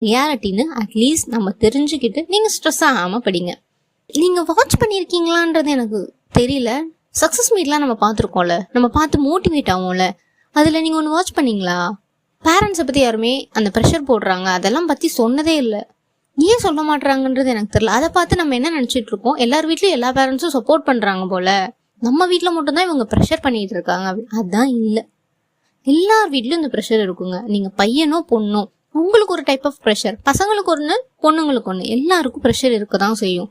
ரியாலிட்டின்னு at least நம்ம தெரிஞ்சுக்கிட்டு நீங்கள் ஸ்ட்ரெஸ் ஆகாமல் படிங்க. நீங்கள் வாட்ச் பண்ணியிருக்கீங்களான்றது எனக்கு தெரியல. சக்ஸஸ் மீட்லாம் நம்ம பார்த்துருக்கோம்ல, நம்ம பார்த்து மோட்டிவேட் ஆகும்ல, அதில் நீங்கள் ஒன்று வாட்ச் பண்ணிங்களா? பேரண்ட்ஸை பற்றி யாருமே அந்த ப்ரெஷர் போடுறாங்க அதெல்லாம் பற்றி சொன்னதே இல்லை. ஏன் சொல்ல மாட்டுறாங்கன்றது எனக்கு தெரியல. அதை பார்த்து நம்ம என்ன நினச்சிட்டு இருக்கோம், எல்லார் வீட்லையும் எல்லா பேரண்ட்ஸும் சப்போர்ட் பண்ணுறாங்க போல், நம்ம வீட்டில் மட்டும்தான் இவங்க ப்ரெஷர் பண்ணிகிட்டு இருக்காங்க. அதுதான் இல்லை, எல்லார் வீட்லையும் இந்த ப்ரெஷர் இருக்குங்க. நீங்கள் பையனோ பொண்ணோ உங்களுக்கு ஒரு டைப் ஆஃப் ப்ரெஷர், பசங்களுக்கு ஒன்று பொண்ணுங்களுக்கு ஒன்று, எல்லாருக்கும் ப்ரெஷர் இருக்க தான் செய்யும்.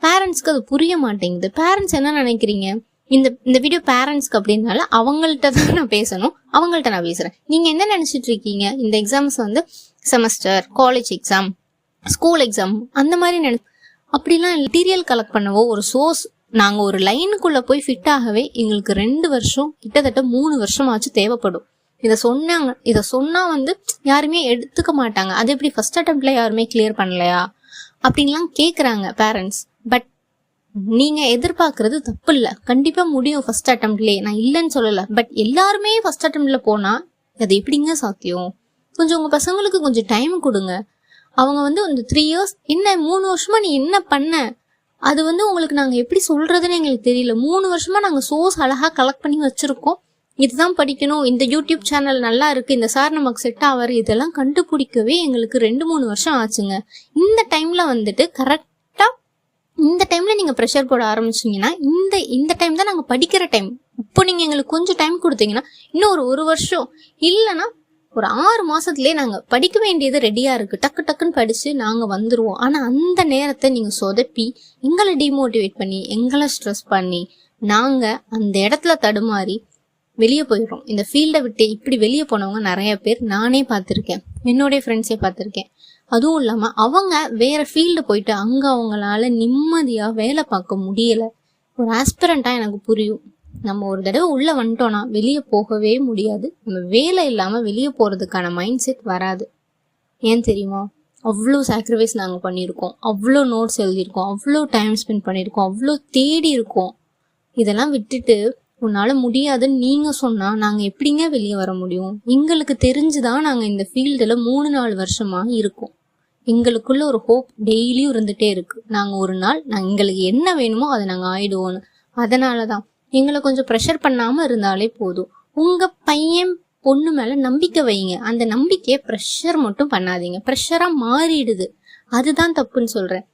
பேரண்ட்ஸ்க்கு அது புரிய மாட்டேங்குது. பேரண்ட்ஸ் என்ன நினைக்கிறீங்க, இந்த வீடியோ பேரண்ட்ஸ்க்கு அப்படின்னால அவங்கள்ட்ட தான் நான் பேசணும், அவங்கள்ட்ட நான் பேசுகிறேன். நீங்கள் என்ன நினச்சிட்டு இருக்கீங்க, இந்த எக்ஸாம்ஸ் வந்து semester, college exam, school exam அந்த மாதிரி அப்படிலாம் மெட்டீரியல் கலெக்ட் பண்ணவோ ஒரு சோர்ஸ் நாங்கள் ஒரு லைனுக்குள்ளே போய் ஃபிட் ஆகவே எங்களுக்கு 2 வருஷம் கிட்டத்தட்ட 3 வருஷமாச்சும் தேவைப்படும். இதை சொன்னால் வந்து யாருமே எடுத்துக்க மாட்டாங்க. அது எப்படி ஃபர்ஸ்ட் அட்டெம்ப்ட்ல யாருமே கிளியர் பண்ணலையா அப்படின்லாம் கேட்குறாங்க பேரண்ட்ஸ். பட் நீங்கள் எதிர்பார்க்கறது தப்பு இல்லை, கண்டிப்பாக முடியும் ஃபர்ஸ்ட் அட்டெம்ப்ட்லேயே, நான் இல்லைன்னு சொல்லலை. பட் எல்லாருமே ஃபர்ஸ்ட் அட்டெம்ப்ட்ல போனால் அது எப்படிங்க சாத்தியம்? கொஞ்சம் உங்கள் பசங்களுக்கு கொஞ்சம் டைம் கொடுங்க. அவங்க வந்து இந்த 3 இயர்ஸ் என்ன 3 வருஷமா நீ என்ன பண்ண, அது வந்து உங்களுக்கு நாங்கள் எப்படி சொல்கிறதுன்னு எங்களுக்கு தெரியல. 3 வருஷமா நாங்கள் சோர்ஸ் அழகாக கலெக்ட் பண்ணி வச்சுருக்கோம், இதுதான் படிக்கணும், இந்த யூடியூப் சேனல் நல்லா இருக்குது, இந்த சார் நமக்கு செட் ஆவார், இதெல்லாம் கண்டுபிடிக்கவே எங்களுக்கு 2-3 வருஷம் ஆச்சுங்க. இந்த டைமில் வந்துட்டு கரெக்டாக இந்த டைமில் நீங்கள் ப்ரெஷர் போட ஆரம்பிச்சிங்கன்னா இந்த டைம் தான் நாங்கள் படிக்கிற டைம். இப்போ நீங்கள் எங்களுக்கு கொஞ்சம் டைம் கொடுத்தீங்கன்னா இன்னும் ஒரு வருஷம் இல்லைன்னா ஒரு 6 மாதத்துலேயே நாங்கள் படிக்க வேண்டியது ரெடியாக இருக்குது, டக்கு டக்குன்னு படித்து நாங்கள் வந்துடுவோம். ஆனால் அந்த நேரத்தை நீங்கள் சொதப்பி எங்களை டிமோட்டிவேட் பண்ணி எங்களை ஸ்ட்ரெஸ் பண்ணி நாங்கள் அந்த இடத்துல தடுமாறி வெளியே போயிடுறோம். இந்த ஃபீல்டை விட்டு இப்படி வெளியே போனவங்க நிறைய பேர் நானே பார்த்துருக்கேன், என்னுடைய ஃப்ரெண்ட்ஸே பார்த்துருக்கேன். அதுவும் இல்லாமல் அவங்க வேறு ஃபீல்டு போயிட்டு அங்கே அவங்களால நிம்மதியாக வேலை பார்க்க முடியலை. ஒரு ஆஸ்பிரண்ட்டாக எனக்கு புரியும், நம்ம ஒரு தடவை உள்ளே வந்துட்டோன்னா வெளியே போகவே முடியாது. நம்ம வேலை இல்லாமல் வெளியே போகிறதுக்கான மைண்ட் செட் வராது. ஏன் தெரியுமா, அவ்வளோ சாக்ரிஃபைஸ் நாங்கள் பண்ணியிருக்கோம், அவ்வளோ நோட்ஸ் எழுதியிருக்கோம், அவ்வளோ டைம் ஸ்பெண்ட் பண்ணியிருக்கோம், அவ்வளோ தேடி இருக்கோம். இதெல்லாம் விட்டுட்டு உன்னால் முடியாதுன்னு நீங்கள் சொன்னால் நாங்கள் எப்படிங்க வெளியே வர முடியும்? எங்களுக்கு தெரிஞ்சுதான் நாங்கள் இந்த ஃபீல்டில் 3-4 வருஷமாக இருக்கோம். எங்களுக்குள்ள ஒரு ஹோப் டெய்லியும் இருந்துகிட்டே இருக்குது. நாங்கள் ஒரு நாள் எங்களுக்கு என்ன வேணுமோ அதை நாங்கள் ஆயிடுவோன்னு. அதனால தான் எங்களை கொஞ்சம் ப்ரெஷர் பண்ணாமல் இருந்தாலே போதும். உங்கள் பையன் பொண்ணு மேலே நம்பிக்கை வைங்க, அந்த நம்பிக்கையை ப்ரெஷர் மட்டும் பண்ணாதீங்க, ப்ரெஷராக மாறிடுது. அதுதான் தப்புன்னு சொல்கிறேன்.